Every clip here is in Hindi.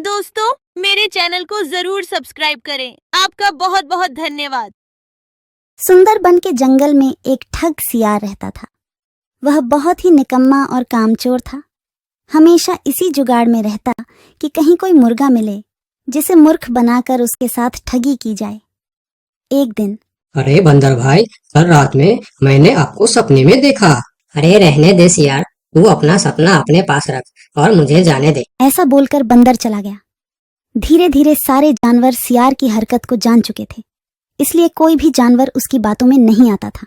दोस्तों, मेरे चैनल को जरूर सब्सक्राइब करें। आपका बहुत बहुत धन्यवाद। सुंदरबन के जंगल में एक ठग सियार रहता था। वह बहुत ही निकम्मा और कामचोर था। हमेशा इसी जुगाड़ में रहता कि कहीं कोई मुर्गा मिले जिसे मूर्ख बनाकर उसके साथ ठगी की जाए। एक दिन, अरे बंदर भाई, कल रात में मैंने आपको सपने में देखा। अरे रहने दे सियार, तू अपना सपना अपने पास रख और मुझे जाने दे। ऐसा बोलकर बंदर चला गया। धीरे धीरे सारे जानवर सियार की हरकत को जान चुके थे, इसलिए कोई भी जानवर उसकी बातों में नहीं आता था।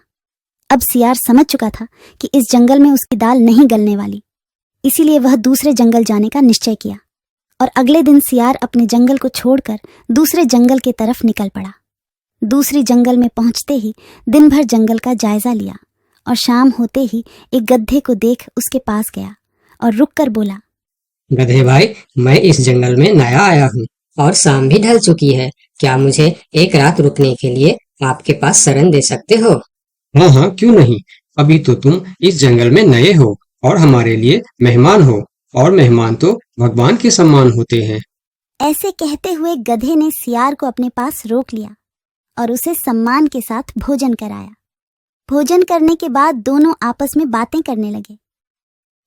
अब सियार समझ चुका था कि इस जंगल में उसकी दाल नहीं गलने वाली, इसीलिए वह दूसरे जंगल जाने का निश्चय किया और अगले दिन सियार अपने जंगल को छोड़कर दूसरे जंगल की तरफ निकल पड़ा। दूसरी जंगल में पहुंचते ही दिन भर जंगल का जायजा लिया और शाम होते ही एक गधे को देख उसके पास गया और रुककर बोला, गधे भाई, मैं इस जंगल में नया आया हूँ और शाम भी ढल चुकी है। क्या मुझे एक रात रुकने के लिए आपके पास शरण दे सकते हो? हाँ हाँ, क्यों नहीं। अभी तो तुम इस जंगल में नए हो और हमारे लिए मेहमान हो, और मेहमान तो भगवान के सम्मान होते हैं। ऐसे कहते हुए गधे ने सियार को अपने पास रोक लिया और उसे सम्मान के साथ भोजन कराया। भोजन करने के बाद दोनों आपस में बातें करने लगे।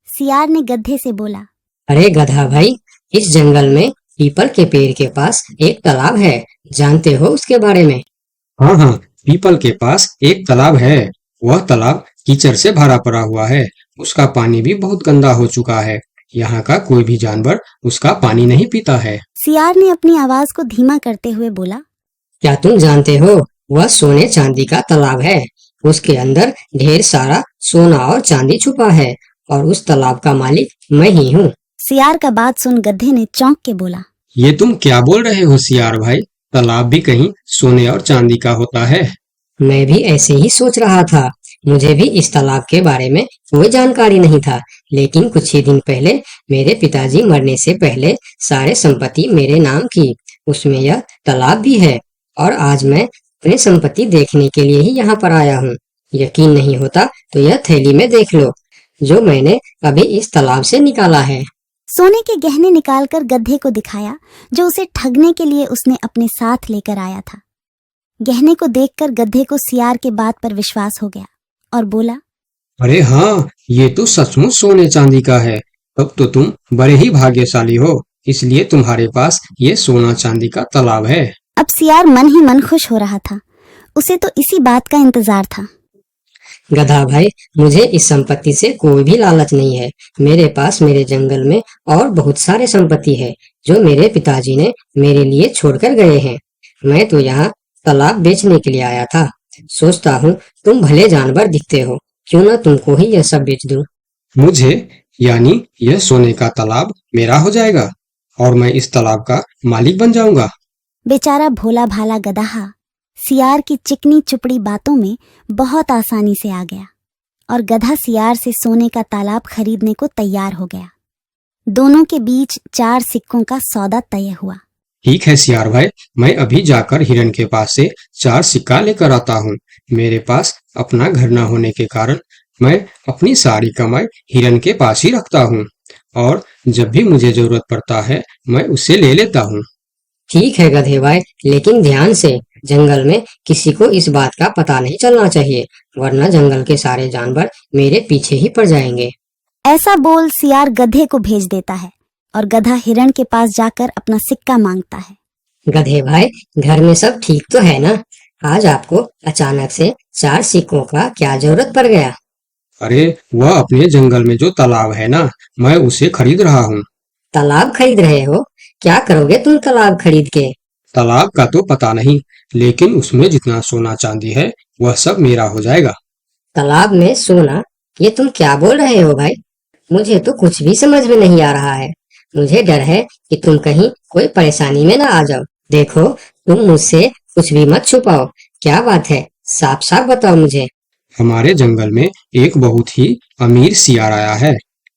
सियार ने गधे से बोला, अरे गधा भाई, इस जंगल में पीपल के पेड़ के पास एक तालाब है, जानते हो उसके बारे में? हाँ हाँ, पीपल के पास एक तालाब है। वह तालाब कीचड़ से भरा पड़ा हुआ है। उसका पानी भी बहुत गंदा हो चुका है। यहाँ का कोई भी जानवर उसका पानी नहीं पीता है। सियार ने अपनी आवाज को धीमा करते हुए बोला, क्या तुम जानते हो वह सोने चांदी का तालाब है? उसके अंदर ढेर सारा सोना और चांदी छुपा है और उस तालाब का मालिक मैं ही हूँ। सियार का बात सुन गधे ने चौंक के बोला, ये तुम क्या बोल रहे हो सियार भाई? तालाब भी कहीं सोने और चांदी का होता है? मैं भी ऐसे ही सोच रहा था। मुझे भी इस तालाब के बारे में कोई जानकारी नहीं था, लेकिन कुछ ही दिन पहले मेरे पिताजी मरने से पहले सारे संपत्ति मेरे नाम की, उसमें यह तालाब भी है। और आज मैं अपनी संपत्ति देखने के लिए ही यहाँ पर आया हूँ। यकीन नहीं होता तो यह थैली में देख लो, जो मैंने अभी इस तालाब से निकाला है। सोने के गहने निकालकर गधे को दिखाया, जो उसे ठगने के लिए उसने अपने साथ लेकर आया था। गहने को देखकर गधे को सियार के बात पर विश्वास हो गया और बोला, अरे हाँ, ये तो सचमुच सोने चांदी का है। तब तो तुम बड़े ही भाग्यशाली हो, इसलिए तुम्हारे पास ये सोना चांदी का तालाब है। अब सियार मन ही मन खुश हो रहा था। उसे तो इसी बात का इंतजार था। गधा भाई, मुझे इस संपत्ति से कोई भी लालच नहीं है। मेरे पास मेरे जंगल में और बहुत सारे संपत्ति है जो मेरे पिताजी ने मेरे लिए छोड़कर गए हैं। मैं तो यहाँ तालाब बेचने के लिए आया था। सोचता हूँ तुम भले जानवर दिखते हो, क्यों ना तुमको ही यह सब बेच दूं। मुझे, यानी यह सोने का तालाब मेरा हो जाएगा और मैं इस तालाब का मालिक बन जाऊंगा। बेचारा भोला भाला गदहा सियार की चिकनी चुपड़ी बातों में बहुत आसानी से आ गया और गधा सियार से सोने का तालाब खरीदने को तैयार हो गया। दोनों के बीच 4 सिक्कों का सौदा तय हुआ। ठीक है सियार भाई, मैं अभी जाकर हिरन के पास से 4 सिक्का लेकर आता हूँ। मेरे पास अपना घर न होने के कारण मैं अपनी सारी कमाई हिरन के पास ही रखता हूँ और जब भी मुझे जरूरत पड़ता है मैं उससे ले लेता हूँ। ठीक है गधे भाई, लेकिन ध्यान से, जंगल में किसी को इस बात का पता नहीं चलना चाहिए, वरना जंगल के सारे जानवर मेरे पीछे ही पड़ जाएंगे। ऐसा बोल सियार गधे को भेज देता है और गधा हिरण के पास जाकर अपना सिक्का मांगता है। गधे भाई, घर में सब ठीक तो है ना? आज आपको अचानक से 4 सिक्कों का क्या जरूरत पड़ गया? अरे वह अपने जंगल में जो तालाब है ना, मैं उसे खरीद रहा हूँ। तालाब खरीद रहे हो? क्या करोगे तुम तालाब खरीद के? तालाब का तो पता नहीं, लेकिन उसमें जितना सोना चांदी है वह सब मेरा हो जाएगा। तालाब में सोना? ये तुम क्या बोल रहे हो भाई? मुझे तो कुछ भी समझ में नहीं आ रहा है। मुझे डर है कि तुम कहीं कोई परेशानी में ना आ जाओ। देखो, तुम मुझसे कुछ भी मत छुपाओ। क्या बात है, साफ साफ बताओ मुझे। हमारे जंगल में एक बहुत ही अमीर सियार आया है।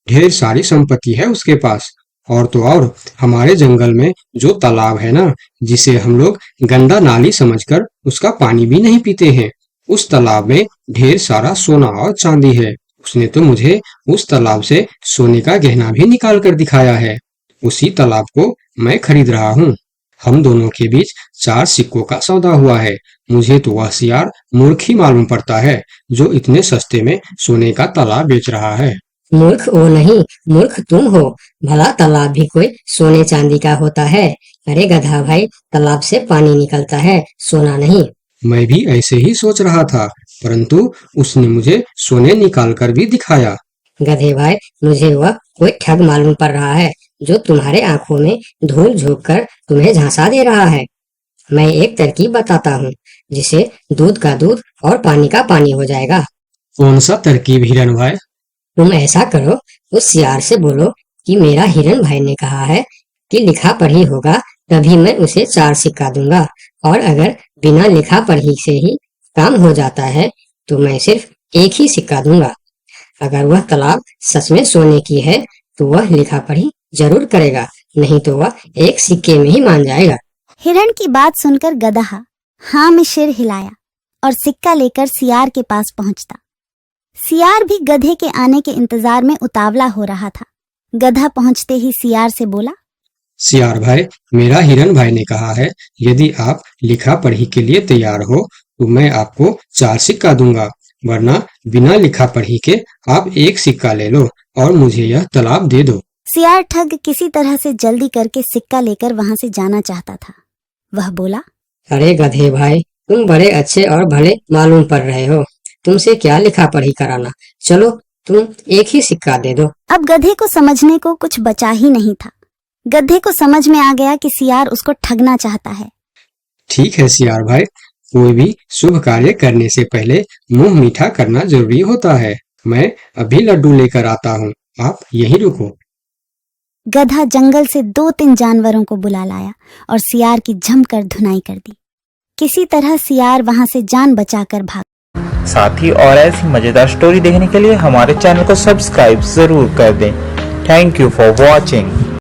ढेर सारी संपत्ति है उसके पास, और तो और हमारे जंगल में जो तालाब है ना, जिसे हम लोग गंदा नाली समझकर उसका पानी भी नहीं पीते हैं, उस तालाब में ढेर सारा सोना और चांदी है। उसने तो मुझे उस तालाब से सोने का गहना भी निकाल कर दिखाया है। उसी तालाब को मैं खरीद रहा हूँ। हम दोनों के बीच 4 सिक्कों का सौदा हुआ है। मुझे तो वह सियार मूर्ख ही मालूम पड़ता है जो इतने सस्ते में सोने का तालाब बेच रहा है। मूर्ख वो नहीं, मूर्ख तुम हो। भला तालाब भी कोई सोने चांदी का होता है? अरे गधा भाई, तालाब से पानी निकलता है, सोना नहीं। मैं भी ऐसे ही सोच रहा था, परंतु उसने मुझे सोने निकाल कर भी दिखाया। गधे भाई, मुझे वह कोई ठग मालूम पड़ रहा है जो तुम्हारे आंखों में धूल झोंक कर तुम्हें झांसा दे रहा है। मैं एक तरकीब बताता हूँ जिसे दूध का दूध और पानी का पानी हो जाएगा। कौन सा तरकीब हिरन भाई? तुम ऐसा करो, उस सियार से बोलो कि मेरा हिरन भाई ने कहा है कि लिखा पढ़ी होगा तभी मैं उसे 4 सिक्का दूंगा, और अगर बिना लिखा पढ़ी से ही काम हो जाता है तो मैं सिर्फ 1 ही सिक्का दूंगा। अगर वह तालाब सच में सोने की है तो वह लिखा पढ़ी जरूर करेगा, नहीं तो वह 1 सिक्के में ही मान जाएगा। हिरण की बात सुनकर गधा हाँ में सिर हिलाया और सिक्का लेकर सियार के पास पहुंचता। सियार भी गधे के आने के इंतजार में उतावला हो रहा था। गधा पहुंचते ही सियार से बोला, सियार भाई, मेरा हिरन भाई ने कहा है यदि आप लिखा पढ़ी के लिए तैयार हो तो मैं आपको 4 सिक्का दूंगा, वरना बिना लिखा पढ़ी के आप 1 सिक्का ले लो और मुझे यह तालाब दे दो। सियार ठग किसी तरह से जल्दी करके सिक्का लेकर वहां से जाना चाहता था। वह बोला, अरे गधे भाई, तुम बड़े अच्छे और भले मालूम पड़ रहे हो, तुमसे क्या लिखा पढ़ी कराना। चलो तुम 1 ही सिक्का दे दो। अब गधे को समझने को कुछ बचा ही नहीं था। गधे को समझ में आ गया कि सियार उसको ठगना चाहता है। ठीक है सियार भाई, कोई भी शुभ कार्य करने से पहले मुंह मीठा करना जरूरी होता है। मैं अभी लड्डू लेकर आता हूँ, आप यहीं रुको। गधा जंगल से 2-3 जानवरों को बुला लाया और सियार की जमकर धुनाई कर दी। किसी तरह सियार वहां से जान बचाकर भाग। साथ ही और ऐसी मजेदार स्टोरी देखने के लिए हमारे चैनल को सब्सक्राइब जरूर कर दें। Thank you for watching.